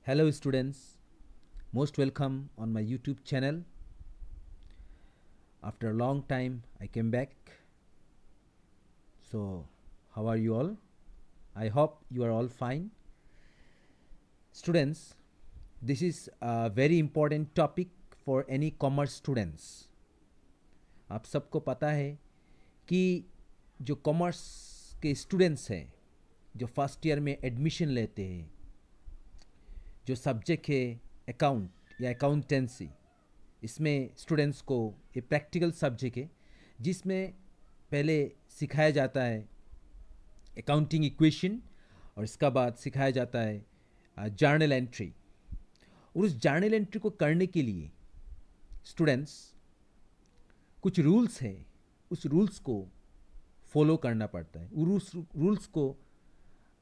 Hello, students. Most welcome on my YouTube channel. After a long time, I came back. So, how are you all? I hope you are all fine. Students, this is a very important topic for any commerce students. आप सबको पता है कि जो commerce के students हैं, जो first year में एडमिशन लेते हैं, जो सब्जेक्ट है अकाउंट या अकाउंटेंसी, इसमें स्टूडेंट्स को ये प्रैक्टिकल सब्जेक्ट है जिसमें पहले सिखाया जाता है अकाउंटिंग इक्वेशन और इसका बाद सिखाया जाता है जर्नल एंट्री। और उस जर्नल एंट्री को करने के लिए स्टूडेंट्स कुछ रूल्स हैं, उस रूल्स को फॉलो करना पड़ता है। उस रूल्स को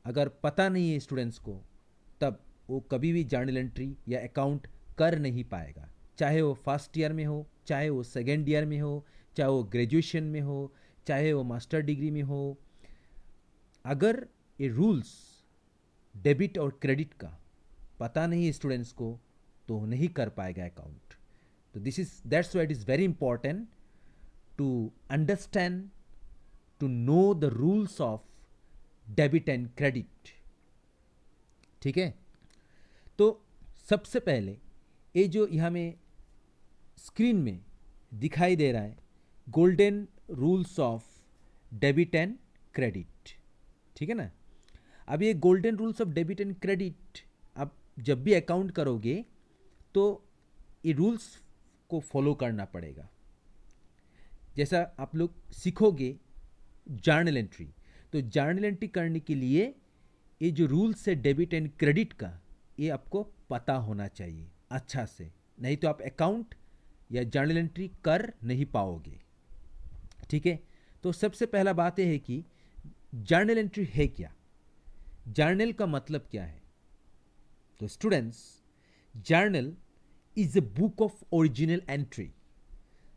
अगर पता नहीं है स्टूडेंट्स को, तब वो कभी भी जर्नल एंट्री या अकाउंट कर नहीं पाएगा, चाहे वो फर्स्ट ईयर में हो, चाहे वो सेकेंड ईयर में हो, चाहे वो ग्रेजुएशन में हो, चाहे वो मास्टर डिग्री में हो। अगर ये रूल्स डेबिट और क्रेडिट का पता नहीं है स्टूडेंट्स को, तो नहीं कर पाएगा अकाउंट। तो that's why it is very important to understand, to know the rules of debit and credit. ठीक है, तो सबसे पहले ये जो यहाँ में स्क्रीन में दिखाई दे रहा है, golden rules of debit and credit. ठीक है ना। अब ये golden rules of debit and credit, अब जब भी अकाउंट करोगे तो ये रूल्स को फॉलो करना पड़ेगा। जैसा आप लोग सीखोगे जर्नल एंट्री, तो जर्नल एंट्री करने के लिए ये जो रूल्स है डेबिट एंड क्रेडिट का, ये आपको पता होना चाहिए अच्छा से, नहीं तो आप अकाउंट या जर्नल एंट्री कर नहीं पाओगे। ठीक है, तो सबसे पहला बात यह है कि जर्नल एंट्री है क्या, जर्नल का मतलब क्या है। तो students, journal is a book of original entry.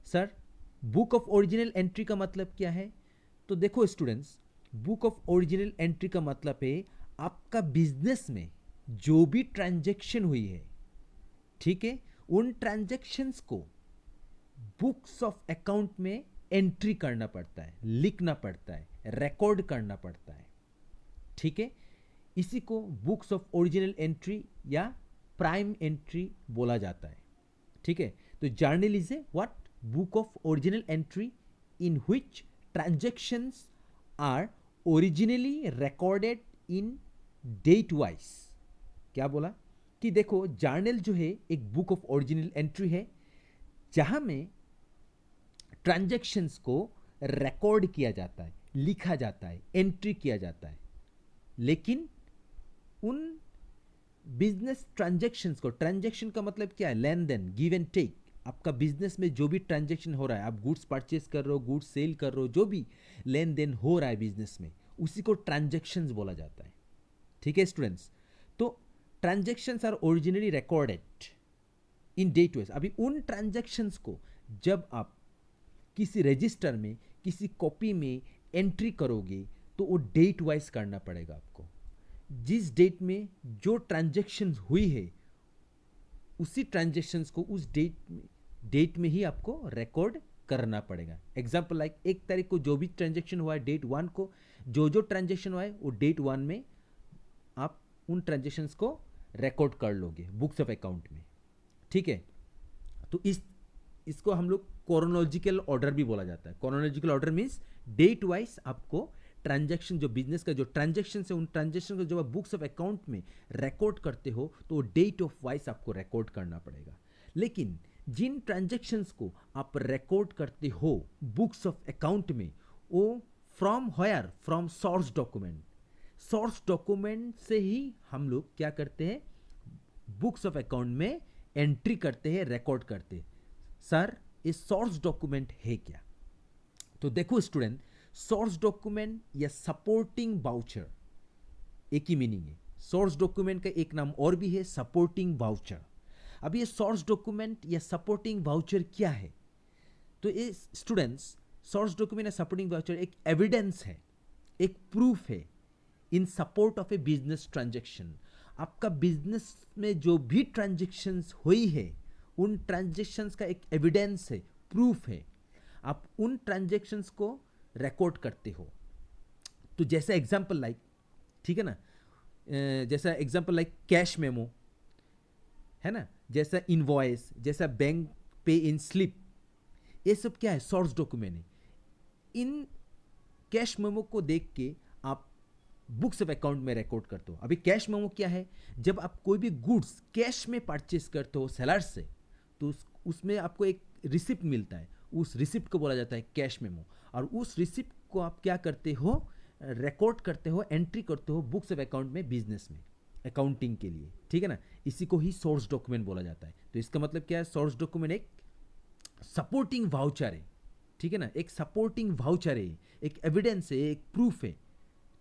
Sir, book of original entry का मतलब क्या है? तो देखो students, book of original entry का मतलब है आपका बिजनेस में जो भी ट्रांजैक्शन हुई है, ठीक है, उन ट्रांजैक्शंस को बुक्स ऑफ अकाउंट में एंट्री करना पड़ता है, लिखना पड़ता है, रिकॉर्ड करना पड़ता है। ठीक है, इसी को बुक्स ऑफ ओरिजिनल एंट्री या प्राइम एंट्री बोला जाता है। ठीक है, तो journal is a what? Book of original entry in which transactions are originally recorded in date wise. क्या बोला कि देखो, जर्नल जो है एक बुक ऑफ ओरिजिनल एंट्री है जहां में ट्रांजैक्शंस को रिकॉर्ड किया जाता है, लिखा जाता है, एंट्री किया जाता है। लेकिन उन बिजनेस ट्रांजैक्शंस को, ट्रांजैक्शन का मतलब क्या है? लेन देन, गिव एंड टेक। आपका बिजनेस में जो भी ट्रांजैक्शन हो रहा है, आप गुड्स परचेज कर रहे हो, गुड्स सेल कर रहे हो, जो भी लेन देन हो रहा है बिजनेस में, उसी को ट्रांजैक्शंस बोला जाता है। ठीक है स्टूडेंट्स, तो transactions are originally recorded in date wise. अभी उन ट्रांजैक्शंस को जब आप किसी रजिस्टर में, किसी कॉपी में एंट्री करोगे, तो वो डेट वाइज करना पड़ेगा आपको। जिस डेट में जो ट्रांजैक्शंस हुई है, उसी ट्रांजैक्शंस को उस डेट में ही आपको रिकॉर्ड करना पड़ेगा। एग्जाम्पल लाइक 1 तारीख को जो भी ट्रांजैक्शन हुआ है, डेट 1 को जो ट्रांजैक्शन हुआ है, वो डेट 1 में आप उन ट्रांजैक्शंस को रिकॉर्ड कर लोगे बुक्स ऑफ अकाउंट में। ठीक है, तो इसको हम लोग क्रोनोलॉजिकल ऑर्डर भी बोला जाता है। Chronological order means date wise आपको ट्रांजैक्शन, जो बिजनेस का जो ट्रांजैक्शन है, उन ट्रांजैक्शन को जब आप बुक्स ऑफ अकाउंट में रिकॉर्ड करते हो, तो डेट ऑफ वाइज आपको रिकॉर्ड करना पड़ेगा। लेकिन जिन ट्रांजैक्शंस को आप रिकॉर्ड करते हो बुक्स ऑफ अकाउंट में, वो from where? From source document. Source document से ही हम लोग क्या करते हैं? बुक्स ऑफ अकाउंट में एंट्री करते हैं, रिकॉर्ड करते हैं। सर, ये सोर्स डॉक्यूमेंट है क्या? तो देखो स्टूडेंट, सोर्स डॉक्यूमेंट या सपोर्टिंग वाउचर एक ही मीनिंग है। सोर्स डॉक्यूमेंट का एक नाम और भी है, सपोर्टिंग वाउचर। अब ये सोर्स डॉक्यूमेंट या सपोर्टिंग वाउचर क्या है? तो ये स्टूडेंट्स, सोर्स डॉक्यूमेंट या सपोर्टिंग वाउचर एक एविडेंस है, एक प्रूफ है इन support of A business transaction. आपका बिजनेस में जो भी ट्रांजेक्शन्स हुई है उन ट्रांजेक्शन्स का एक एविडेंस है, प्रूफ है। आप उन ट्रांजेक्शन्स को रिकॉर्ड करते हो। तो जैसा एग्जांपल लाइक, ठीक है ना, जैसा एग्जांपल लाइक कैश मेमो है ना, जैसा इनवॉइस, जैसा बैंक पे इन स्लिप, ये सब क्या है, सोर्स डॉक्यूमेंट है। इन कैश मेमो को देख के आप बुक्स ऑफ अकाउंट में रिकॉर्ड करते हो। अभी कैश मेमो क्या है, जब आप कोई भी गुड्स कैश में परचेस करते हो सेलर से, तो उसमें आपको एक रिसिप्ट मिलता है, उस रिसिप्ट को बोला जाता है कैश मेमो। और उस रिसिप्ट को आप क्या करते हो, रिकॉर्ड करते हो, एंट्री करते हो बुक्स ऑफ अकाउंट में, बिजनेस में, अकाउंटिंग के लिए, ठीक है ना। इसी को ही सोर्स डॉक्यूमेंट बोला जाता है। तो इसका मतलब क्या है, सोर्स डॉक्यूमेंट एक सपोर्टिंग वाउचर है, ठीक है ना, एक सपोर्टिंग वाउचर है, एक एविडेंस है, एक प्रूफ है,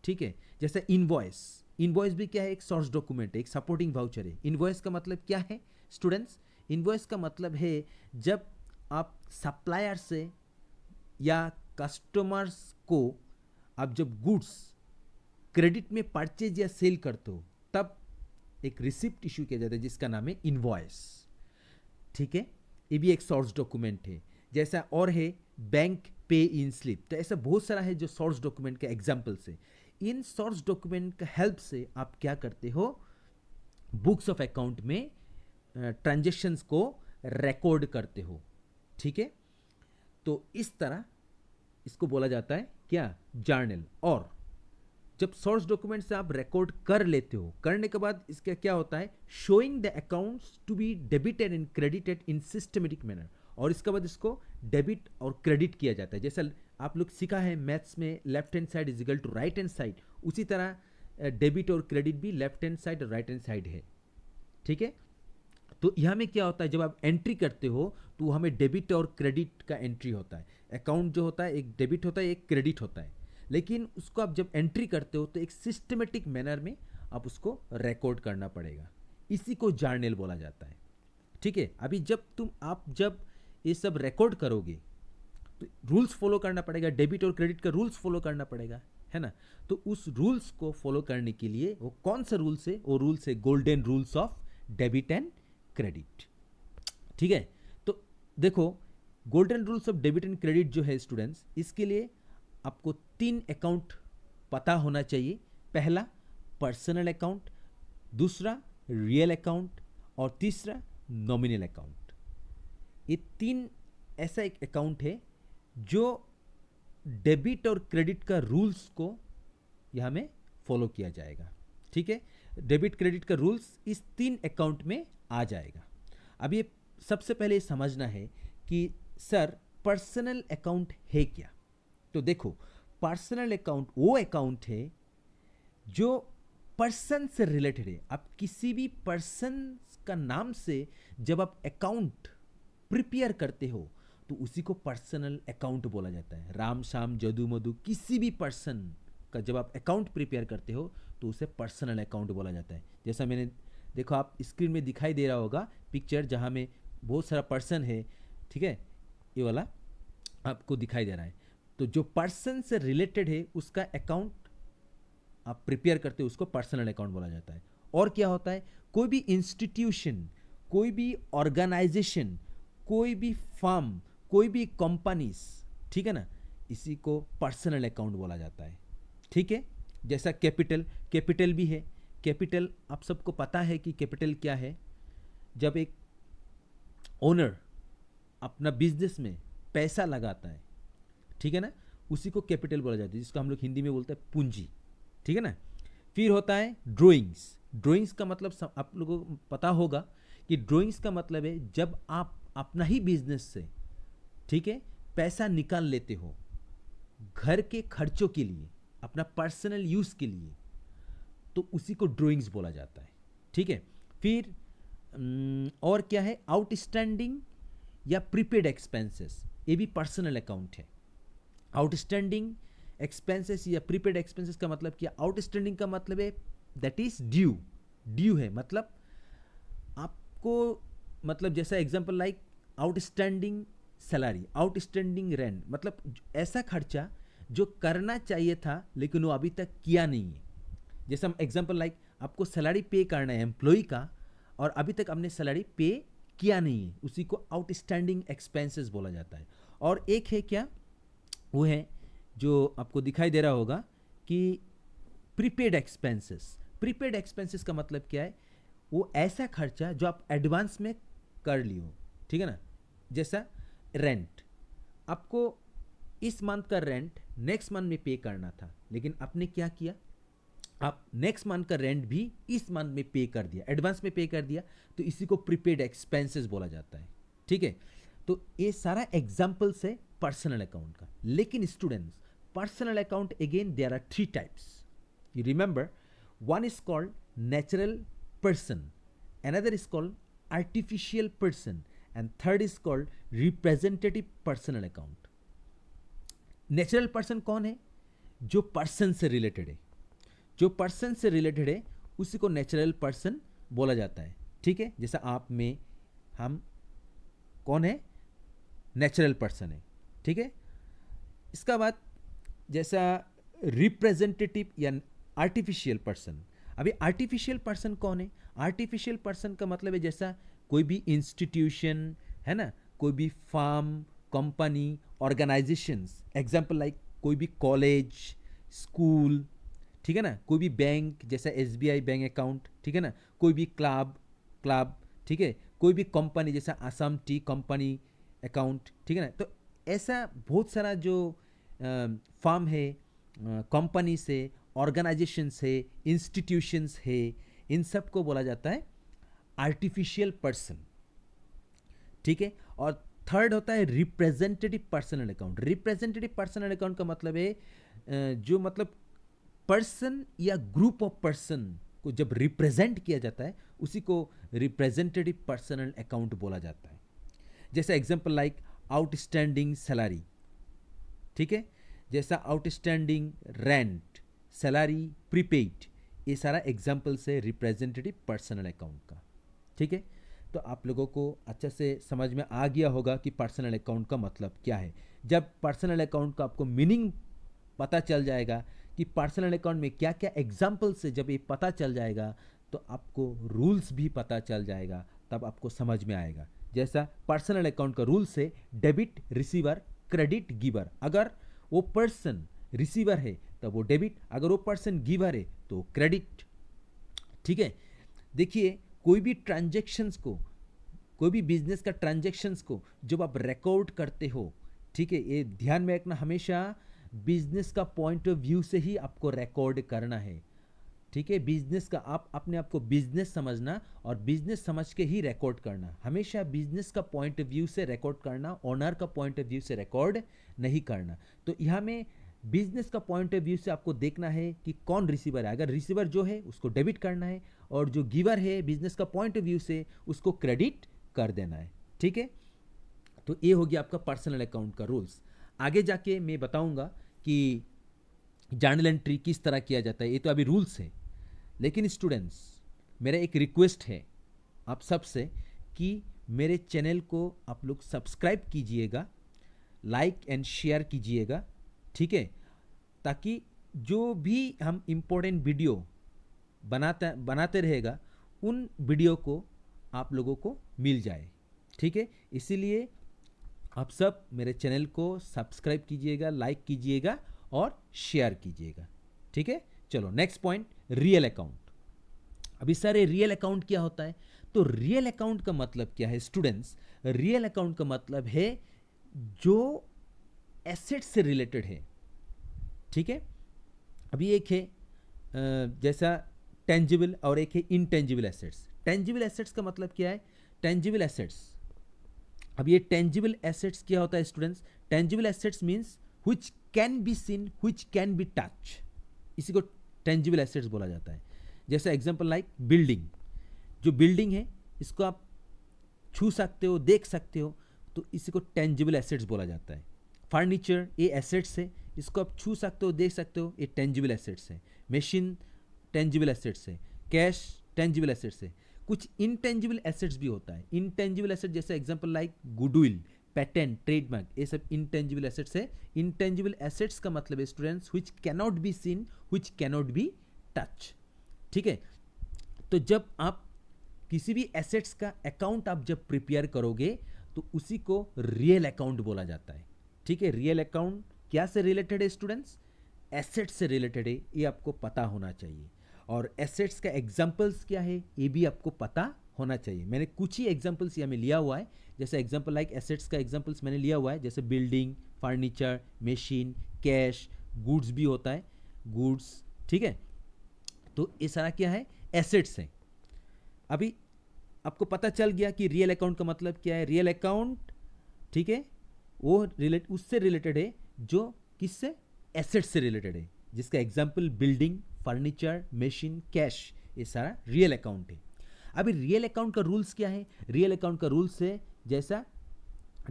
ठीक है। जैसे इनवॉइस, इनवॉइस भी क्या है, एक सोर्स डॉक्यूमेंट है, एक सपोर्टिंग वाउचर है। इनवॉइस का मतलब क्या है स्टूडेंट्स, इनवॉइस का मतलब है जब आप सप्लायर से या कस्टमर्स को आप जब गुड्स क्रेडिट में परचेज या सेल करते हो, तब एक रिसिप्ट इशू किया जाता है जिसका नाम है इनवॉइस, ठीक है। ये भी एक सोर्स डॉक्यूमेंट है। जैसा और है बैंक पे इन स्लिप, तो ऐसा बहुत सारा है जो सोर्स डॉक्यूमेंट के एग्जाम्पल्स है। इन सोर्स डॉक्यूमेंट का हेल्प से आप क्या करते हो, बुक्स ऑफ अकाउंट में ट्रांजेक्शन्स को रिकॉर्ड करते हो, ठीक है। तो इस तरह इसको बोला जाता है क्या, जर्नल। और जब सोर्स डॉक्यूमेंट से आप रिकॉर्ड कर लेते हो, करने के बाद इसका क्या होता है, showing the accounts to be debited and credited in systematic manner. और इसके बाद इसको डेबिट और क्रेडिट किया जाता है। जैसा आप लोग सीखा है मैथ्स में, left hand side is equal to right hand side, उसी तरह डेबिट और क्रेडिट भी लेफ्ट हैंड साइड और राइट हैंड साइड है, ठीक है। तो यहाँ में क्या होता है, जब आप एंट्री करते हो तो हमें डेबिट और क्रेडिट का एंट्री होता है। अकाउंट जो होता है, एक डेबिट होता है, एक क्रेडिट होता है, लेकिन उसको आप जब एंट्री करते हो तो एक सिस्टमेटिक मैनर में आप उसको रिकॉर्ड करना पड़ेगा। इसी को जर्नल बोला जाता है, ठीक है। अभी जब ये सब रिकॉर्ड करोगे तो रूल्स फॉलो करना पड़ेगा, डेबिट और क्रेडिट का रूल्स फॉलो करना पड़ेगा, है ना। तो उस रूल्स को फॉलो करने के लिए वो कौन सा रूल्स है, वो रूल्स है golden rules of debit and credit, ठीक है। तो देखो, golden rules of debit and credit जो है स्टूडेंट्स, इसके लिए आपको 3 अकाउंट पता होना चाहिए। पहला पर्सनल अकाउंट, दूसरा रियल अकाउंट और तीसरा नॉमिनल अकाउंट। ये 3 ऐसा एक अकाउंट है जो डेबिट और क्रेडिट का रूल्स को यहाँ में फॉलो किया जाएगा, ठीक है। डेबिट क्रेडिट का रूल्स इस 3 अकाउंट में आ जाएगा। अब ये सबसे पहले समझना है कि सर पर्सनल अकाउंट है क्या। तो देखो, पर्सनल अकाउंट वो अकाउंट है जो पर्सन से रिलेटेड है। आप किसी भी पर्सन का नाम से जब आप अकाउंट प्रिपेयर करते हो तो उसी को पर्सनल अकाउंट बोला जाता है। राम श्याम जदू मधु, किसी भी पर्सन का जब आप अकाउंट प्रिपेयर करते हो तो उसे पर्सनल अकाउंट बोला जाता है। जैसा मैंने देखो, आप स्क्रीन में दिखाई दे रहा होगा पिक्चर, जहाँ में बहुत सारा पर्सन है, ठीक है, ये वाला आपको दिखाई दे रहा है। तो जो पर्सन से रिलेटेड है उसका अकाउंट आप प्रिपेयर करते हो, उसको पर्सनल अकाउंट बोला जाता है। और क्या होता है, कोई भी इंस्टीट्यूशन, कोई भी ऑर्गेनाइजेशन, कोई भी फर्म, कोई भी कंपनीज, ठीक है ना, इसी को पर्सनल अकाउंट बोला जाता है, ठीक है। जैसा कैपिटल भी है। कैपिटल आप सबको पता है कि कैपिटल क्या है। जब एक ओनर अपना बिजनेस में पैसा लगाता है, ठीक है ना, उसी को कैपिटल बोला जाता है, जिसको हम लोग हिंदी में बोलते हैं पूंजी, ठीक है ना। फिर होता है ड्राइंग्स। ड्राइंग्स का मतलब आप लोगों को पता होगा कि ड्राइंग्स का मतलब है जब आप अपना ही बिजनेस से, ठीक है, पैसा निकाल लेते हो घर के खर्चों के लिए, अपना पर्सनल यूज के लिए, तो उसी को ड्राइंग्स बोला जाता है, ठीक है। फिर और क्या है, आउटस्टैंडिंग या प्रीपेड एक्सपेंसेस, ये भी पर्सनल अकाउंट है। आउटस्टैंडिंग एक्सपेंसेस या प्रीपेड एक्सपेंसेस का मतलब क्या, आउटस्टैंडिंग का मतलब है दैट इज ड्यू है, मतलब आपको, मतलब जैसा example like outstanding salary, outstanding rent, मतलब ऐसा खर्चा जो करना चाहिए था लेकिन वो अभी तक किया नहीं है। जैसा एग्जांपल लाइक आपको सैलरी पे करना है एम्प्लॉय का, और अभी तक आपने सैलरी पे किया नहीं है, उसी को आउटस्टैंडिंग एक्सपेंसेस बोला जाता है। और एक है क्या, वो है जो आपको दिखाई दे रहा होगा कि प्रीपेड एक्सपेंसेस। प्रीपेड एक्सपेंसेस का मतलब क्या है, वो ऐसा खर्चा जो आप एडवांस में कर लियो, ठीक है ना। जैसा रेंट, आपको इस मंथ का रेंट नेक्स्ट मंथ में पे करना था, लेकिन आपने क्या किया, आप नेक्स्ट मंथ का रेंट भी इस मंथ में पे कर दिया, एडवांस में पे कर दिया, तो इसी को प्रीपेड एक्सपेंसेस बोला जाता है, ठीक है। तो ये सारा एग्जाम्पल्स है पर्सनल अकाउंट का। लेकिन students, personal account again there are 3 types, you remember. One is called natural person, another is called artificial person, and third is called representative personal account. Natural person कौन है, जो person से related है, जो person से related है उसी को नेचुरल पर्सन बोला जाता है, ठीक है। जैसा आप में, हम कौन है, नेचुरल पर्सन है, ठीक है। इसका बाद जैसा रिप्रेजेंटेटिव या आर्टिफिशियल पर्सन। अभी आर्टिफिशियल पर्सन कौन है, आर्टिफिशियल पर्सन का मतलब है जैसा कोई भी इंस्टीट्यूशन है ना, कोई भी firm, company, organisations, example like कोई भी कॉलेज, स्कूल, ठीक है ना, कोई भी बैंक जैसा SBI बैंक अकाउंट, ठीक है ना, कोई भी क्लब, ठीक है, कोई भी कंपनी जैसा असम टी कंपनी अकाउंट, ठीक है ना। तो ऐसा बहुत सारा जो फर्म है, कंपनी से, ऑर्गेनाइजेशन से, इंस्टीट्यूशंस है, इन सब को बोला जाता है आर्टिफिशियल पर्सन, ठीक है। और थर्ड होता है representative personal account. Representative personal account का मतलब है जो मतलब पर्सन या ग्रुप ऑफ पर्सन को जब रिप्रेजेंट किया जाता है उसी को रिप्रेजेंटेटिव पर्सनल अकाउंट बोला जाता है। जैसा एग्जांपल लाइक आउटस्टैंडिंग सैलरी, ठीक है, जैसा आउटस्टैंडिंग रेंट, सैलरी, प्रीपेड, ये सारा एग्जांपल से रिप्रेजेंटेटिव पर्सनल अकाउंट का, ठीक है। तो आप लोगों को अच्छे से समझ में आ गया होगा कि पर्सनल अकाउंट का मतलब क्या है। जब पर्सनल अकाउंट का आपको मीनिंग पता चल जाएगा कि पर्सनल अकाउंट में क्या क्या एग्जाम्पल से जब ये पता चल जाएगा तो आपको रूल्स भी पता चल जाएगा, तब आपको समझ में आएगा। जैसा पर्सनल अकाउंट का रूल्स है डेबिट रिसीवर, क्रेडिट गिवर। अगर वो पर्सन रिसीवर है तब वो डेबिट, अगर वो पर्सन गिवर है तो क्रेडिट, ठीक है। देखिए कोई भी ट्रांजैक्शंस को, कोई भी बिजनेस का ट्रांजैक्शंस को जब आप रिकॉर्ड करते हो, ठीक है, ये ध्यान में रखना, हमेशा बिजनेस का पॉइंट ऑफ व्यू से ही आपको रिकॉर्ड करना है, ठीक है। बिजनेस का आप अपने आप को बिजनेस समझना और बिजनेस समझ के ही रिकॉर्ड करना, हमेशा बिजनेस का पॉइंट ऑफ व्यू से रिकॉर्ड करना, ओनर का पॉइंट ऑफ व्यू से रिकॉर्ड नहीं करना। तो यहाँ में बिजनेस का पॉइंट ऑफ व्यू से आपको देखना है कि कौन रिसीवर है। अगर रिसीवर जो है उसको डेबिट करना है और जो गिवर है बिजनेस का पॉइंट ऑफ व्यू से उसको क्रेडिट कर देना है, ठीक है। तो ये हो गया आपका पर्सनल अकाउंट का रूल्स। आगे जाके मैं बताऊंगा कि जर्नल एंट्री किस तरह किया जाता है, ये तो अभी रूल्स है। लेकिन स्टूडेंट्स, मेरा एक रिक्वेस्ट है आप सबसे कि मेरे चैनल को आप लोग सब्सक्राइब कीजिएगा, लाइक एंड शेयर कीजिएगा, ठीक है, ताकि जो भी हम इम्पोर्टेंट वीडियो बनाते रहेगा उन वीडियो को आप लोगों को मिल जाए, ठीक है। इसीलिए आप सब मेरे चैनल को सब्सक्राइब कीजिएगा, लाइक कीजिएगा और शेयर कीजिएगा, ठीक है। चलो नेक्स्ट पॉइंट, रियल अकाउंट। अभी सर ये रियल अकाउंट क्या होता है? तो रियल अकाउंट का मतलब क्या है स्टूडेंट्स? रियल अकाउंट का मतलब है जो एसेट से रिलेटेड है, ठीक है। अभी एक है जैसा टेंजिबल और एक है इनटेंजिबल एसेट्स। टेंजिबल एसेट्स का मतलब क्या है? टेंजिबल एसेट्स, अब ये टेंजिबल एसेट्स क्या होता है students? Tangible assets means which can be seen, which can be touch, इसी को टेंजिबल एसेट्स बोला जाता है। जैसा एग्जांपल लाइक बिल्डिंग, जो बिल्डिंग है इसको आप छू सकते हो, देख सकते हो, तो इसी को टेंजिबल एसेट्स बोला जाता है। फर्नीचर ये एसेट्स है, इसको आप छू सकते हो, देख सकते हो, ये टेंजिबल एसेट्स है। मशीन टेंजिबल एसेट्स है, कैश टेंजिबल एसेट्स है। कुछ इनटेंजिबल एसेट्स भी होता है। इनटेंजिबल एसेट जैसे example like goodwill, patent, trademark, ये सब इनटेंजिबल एसेट्स है। इनटेंजिबल एसेट्स का मतलब है students which cannot be seen, which cannot be touch, ठीक है। तो जब आप किसी भी एसेट्स का अकाउंट आप जब प्रिपेयर करोगे तो उसी को रियल अकाउंट बोला जाता है। ठीक है, रियल अकाउंट क्या से रिलेटेड है स्टूडेंट्स? एसेट्स से रिलेटेड है, ये आपको पता होना चाहिए। और एसेट्स का एग्जांपल्स क्या है ये भी आपको पता होना चाहिए। मैंने कुछ ही एग्जांपल्स यहाँ में लिया हुआ है, जैसे एग्जांपल लाइक एसेट्स का एग्जांपल्स मैंने लिया हुआ है, जैसे building, furniture, machine, cash, goods भी होता है, गुड्स। ठीक है, तो ये सारा क्या है? एसेट्स है। अभी आपको पता चल गया कि रियल अकाउंट का मतलब क्या है। रियल अकाउंट, ठीक है, वो उससे रिलेटेड है जो किससे? एसेट्स से रिलेटेड है, जिसका example building, furniture, machine, cash, ये सारा रियल अकाउंट है। अभी रियल अकाउंट का रूल्स क्या है? रियल अकाउंट का रूल्स है जैसा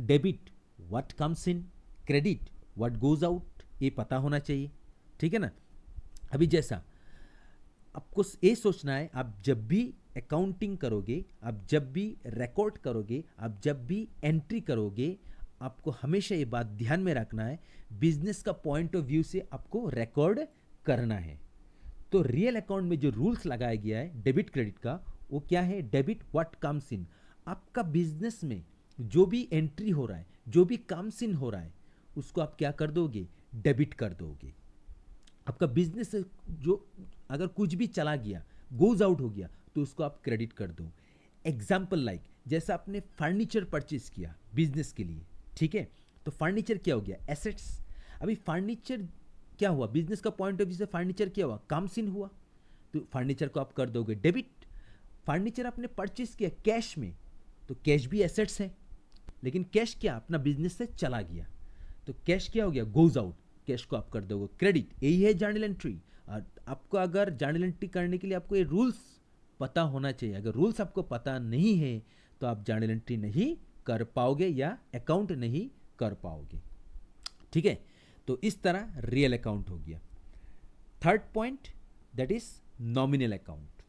debit what comes in, credit what goes out, ये पता होना चाहिए। ठीक है ना। अभी जैसा आपको ये सोचना है, आप जब भी अकाउंटिंग करोगे, आप जब भी रिकॉर्ड करोगे, आप जब भी एंट्री करोगे, आपको हमेशा ये बात ध्यान में रखना है, बिजनेस का पॉइंट ऑफ व्यू से आपको रिकॉर्ड करना है। तो रियल अकाउंट में जो रूल्स लगाया गया है डेबिट क्रेडिट का, वो क्या है? डेबिट व्हाट कम्स इन, आपका बिजनेस में जो भी एंट्री हो रहा है, जो भी कम्स इन हो रहा है, उसको आप क्या कर दोगे? डेबिट कर दोगे। आपका बिजनेस से जो अगर कुछ भी चला गया, गोज आउट हो गया, तो उसको आप क्रेडिट कर दो। एग्जाम्पल लाइक जैसा आपने फर्नीचर परचेज किया बिजनेस के लिए, ठीक है, तो फर्नीचर क्या हो गया? एसेट्स। अभी फर्नीचर क्या हुआ? बिजनेस का पॉइंट ऑफ व्यू से फर्नीचर क्या हुआ? कम्स इन हुआ, तो फर्नीचर को आप कर दोगे डेबिट। फर्नीचर आपने परचेज किया कैश में, तो कैश भी एसेट्स है, लेकिन कैश क्या? अपना बिजनेस से चला गया, तो कैश क्या हो गया? गोज आउट, कैश को आप कर दोगे क्रेडिट। यही है जर्नल एंट्री। और आपको अगर जर्नल एंट्री करने के लिए आपको ये रूल्स पता होना चाहिए। अगर रूल्स आपको पता नहीं है तो आप जर्नल एंट्री नहीं कर पाओगे या अकाउंट नहीं कर पाओगे। ठीक है, तो इस तरह रियल अकाउंट हो गया। Third point, that is nominal account.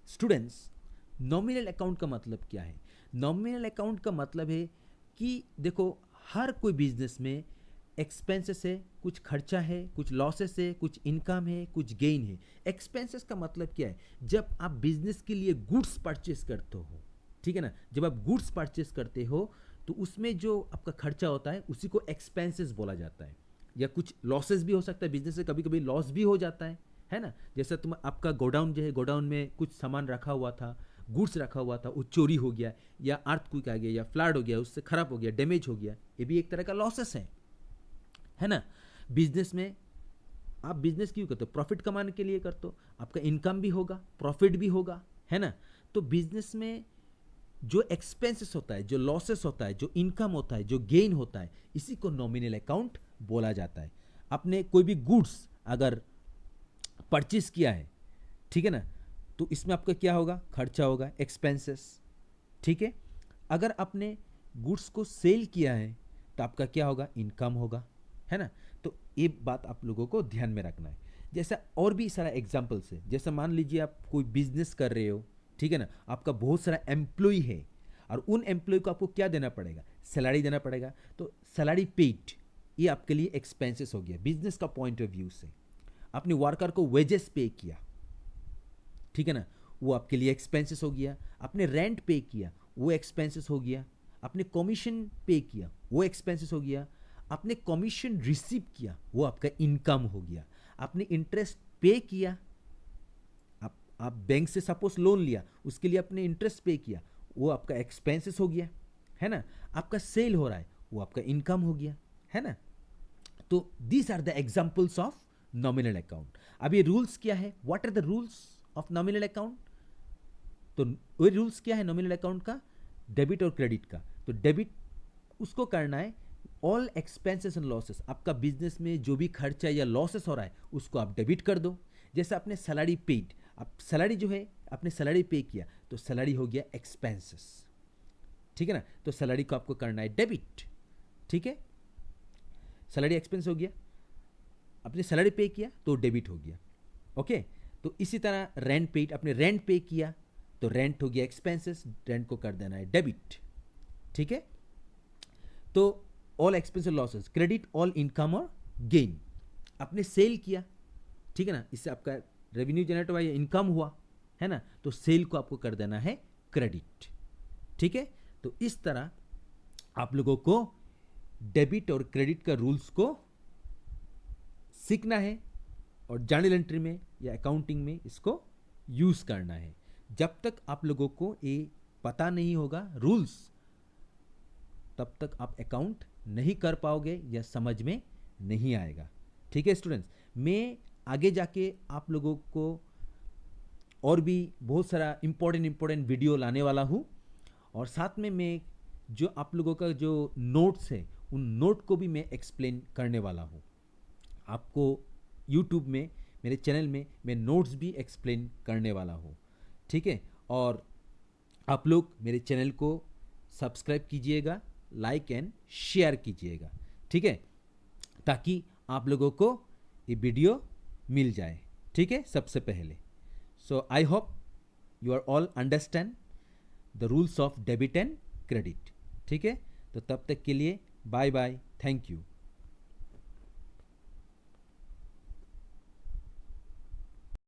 Students, nominal account का मतलब क्या है? नॉमिनल अकाउंट का मतलब है कि देखो, हर कोई बिजनेस में एक्सपेंसेस है, कुछ खर्चा है, कुछ लॉसेस है, कुछ इनकम है, कुछ गेन है। एक्सपेंसेस का मतलब क्या है? जब आप बिजनेस के लिए गुड्स परचेस करते हो, ठीक है ना, जब आप गुड्स परचेस करते हो तो उसमें जो आपका खर्चा होता है उसी को एक्सपेंसेस बोला जाता है। या कुछ लॉसेस भी हो सकता है, बिजनेस से कभी कभी लॉस भी हो जाता है ना। जैसे तुम आपका गोडाउन जो है, गोडाउन में कुछ सामान रखा हुआ था, गुड्स रखा हुआ था, वो चोरी हो गया, या अर्थक्वेक आ गया, या फ्लड हो गया, उससे खराब हो गया, डैमेज हो गया, ये भी एक तरह का लॉसेस है ना। बिजनेस में आप बिजनेस क्यों करते हो? प्रॉफिट कमाने के लिए करते हो, आपका इनकम भी होगा, प्रॉफिट भी होगा, है ना। तो बिजनेस में जो एक्सपेंसेस होता है, जो लॉसेस होता है, जो इनकम होता है, जो गेन होता है, इसी को नॉमिनल अकाउंट बोला जाता है। आपने कोई भी गुड्स अगर परचेज किया है, ठीक है ना, तो इसमें आपका क्या होगा? खर्चा होगा, एक्सपेंसेस। ठीक है, अगर आपने गुड्स को सेल किया है तो आपका क्या होगा? इनकम होगा, है ना। तो ये बात आप लोगों को ध्यान में रखना है। जैसा और भी सारा एग्जाम्पल्स है, जैसा मान लीजिए आप कोई बिजनेस कर रहे हो, ठीक है ना, आपका बहुत सारा एम्प्लॉय है और उन एम्प्लॉय को आपको क्या देना पड़ेगा? सैलरी देना पड़ेगा। तो सैलरी पेड, ये आपके लिए एक्सपेंसेस हो गया बिजनेस का पॉइंट ऑफ व्यू से। आपने वर्कर को वेजेस पे किया, ठीक है ना, वो आपके लिए एक्सपेंसेस हो गया। आपने रेंट पे किया, वो एक्सपेंसेस हो गया। आपने कमीशन पे किया, वो एक्सपेंसेस हो गया। आपने कमीशन रिसीव किया, वो आपका इनकम हो गया। आपने इंटरेस्ट पे किया, आप बैंक से सपोज लोन लिया, उसके लिए आपने इंटरेस्ट पे किया, वो आपका एक्सपेंसेस हो गया, है ना। आपका सेल हो रहा है, वो आपका इनकम हो गया, है ना। तो these are the examples of nominal account. अब ये रूल्स क्या है? What are the rules of nominal account? तो वो रूल्स क्या है नॉमिनल अकाउंट का? डेबिट और क्रेडिट का। तो डेबिट उसको करना है ऑल एक्सपेंसेस एंड लॉसेस, आपका बिजनेस में जो भी खर्चा या लॉसेस हो रहा है उसको आप डेबिट कर दो। जैसे आपने सैलरी पेड, आप सैलरी जो है आपने सैलरी पे किया, तो सैलरी हो गया एक्सपेंसेस, ठीक है ना। तो सैलरी को आपको करना है डेबिट, ठीक है। सैलरी एक्सपेंस हो गया, आपने सैलरी पे किया तो डेबिट हो गया, ओके। तो इसी तरह रेंट पेड, आपने रेंट पे किया तो रेंट हो गया एक्सपेंसेस, रेंट को कर देना है डेबिट, ठीक है। तो all expense losses, credit all income और गेन। आपने सेल किया, ठीक है ना, इससे आपका रेवेन्यू जनरेट हुआ या इनकम हुआ, है ना, तो सेल को आपको कर देना है क्रेडिट। ठीक है, तो इस तरह आप लोगों को डेबिट और क्रेडिट का रूल्स को सीखना है और जर्नल एंट्री में या अकाउंटिंग में इसको यूज करना है। जब तक आप लोगों को ये पता नहीं होगा रूल्स, तब तक आप अकाउंट नहीं कर पाओगे या समझ में नहीं आएगा। ठीक है स्टूडेंट्स, मैं आगे जाके आप लोगों को और भी बहुत सारा इम्पोर्टेंट वीडियो लाने वाला हूँ, और साथ में मैं जो आप लोगों का जो नोट्स है उन नोट को भी मैं एक्सप्लेन करने वाला हूँ। आपको यूट्यूब में मेरे चैनल में मैं नोट्स भी एक्सप्लेन करने वाला हूँ। ठीक है, और आप लोग मेरे चैनल को सब्सक्राइब कीजिएगा, लाइक एंड शेयर कीजिएगा। ठीक है, ताकि आप लोगों को ये वीडियो मिल जाए। ठीक है, सबसे पहले so I hope you are all understand the rules of debit and credit. ठीक है, तो तब तक के लिए बाय बाय, थैंक यू।